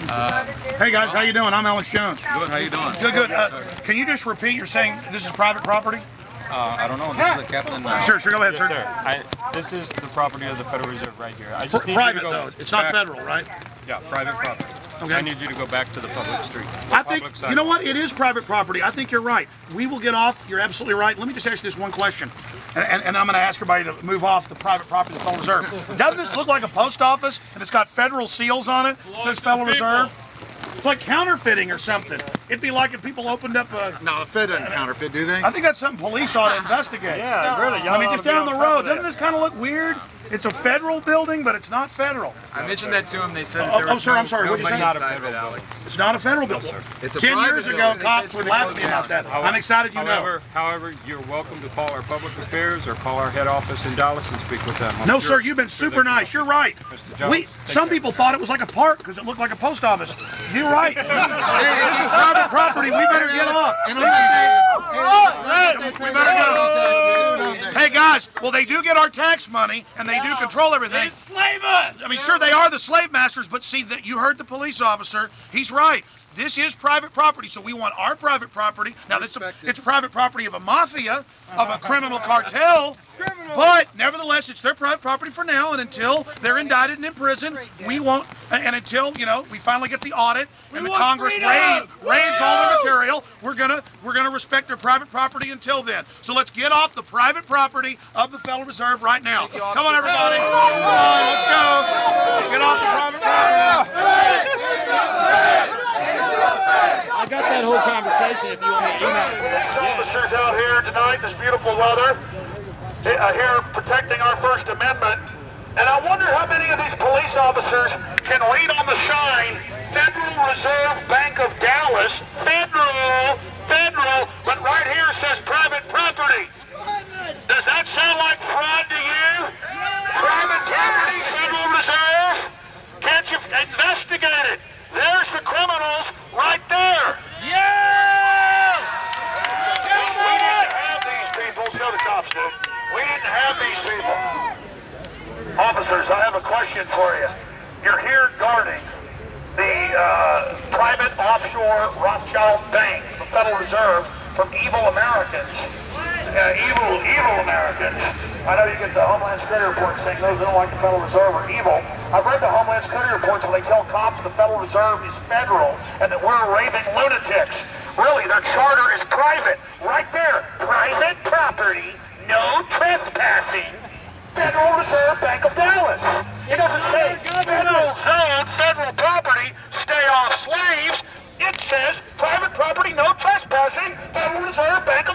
Hey guys, how you doing? I'm Alex Jones. Good, how you doing? Good, good. Can you just repeat, you're saying this is private property? I don't know, this is the captain. Sure, go ahead, Yes, sir. This is the property of the Federal Reserve right here. I just need Private you to go though, it's not back. federal, right? Yeah, private property. Okay. I need you to go back to the public street. I think, you know what, it is private property. I think you're right. We will get off, you're absolutely right. Let me just ask you this one question, and I'm going to ask everybody to move off the private property of the Federal Reserve. Doesn't this look like a post office, and it's got federal seals on it? It says Federal Reserve. It's like counterfeiting or something. It'd be like if people opened up a... No, the Fed doesn't counterfeit, do they? I think that's something police ought to investigate. Yeah, really. I mean, just down the road. Doesn't this kind of look weird? It's a federal building, but it's not federal. I mentioned that to him. They said Oh, sir, I'm sorry. What'd you say? Not a federal building. It's not a federal building. It's a 10 private years ago, building. cops would laugh at me about that. I'm excited you know. However, you're welcome to call our public affairs or call our head office in Dallas and speak with them. No, sir, you've been super nice. You're right. Some people thought it was like a park because it looked like a post office. You're right. This is private property. We better get off. We better go. Hey, guys, well, they do get our tax money, and they do control everything. Enslave us! I mean, sure, they are the slave masters, but see, that you heard the police officer. He's right. This is private property, so we want our private property. Now, it's private property of a mafia, of a criminal cartel, but nevertheless, it's their private property for now, and until they're indicted and in prison, we won't, and until, you know, we finally get the audit, and the Congress rains all the material, we're gonna respect their private property until then. So let's get off the private property of the Federal Reserve right now. Come on, everybody. Come on, let's go. Let's get off the private property. I got that whole conversation if you want to email it. Police officers out here tonight, this beautiful weather, here protecting our First Amendment. And I wonder how many of these police officers can read on the sign, Federal Reserve Bank of Dallas, federal, but right here says private property. Does that sound like fraud to you? Private property, Federal Reserve? Can't you investigate it? There's the criminals right there. Yeah! We didn't have these people, so the cops did. We didn't have these people. Officers, I have a question for you. You're here guarding the private offshore Rothschild Bank, the Federal Reserve, from evil Americans. Evil Americans. I know you get the Homeland Security report saying those that don't like the Federal Reserve are evil. I've read the Homeland Security reports where they tell cops the Federal Reserve is federal and that we're raving lunatics. Really, their charter is private. Right there. Private property, no trespassing. Federal Reserve Bank of Dallas. It doesn't say federal zone, federal property, stay off slaves. It says private property, no trespassing, Federal Reserve Bank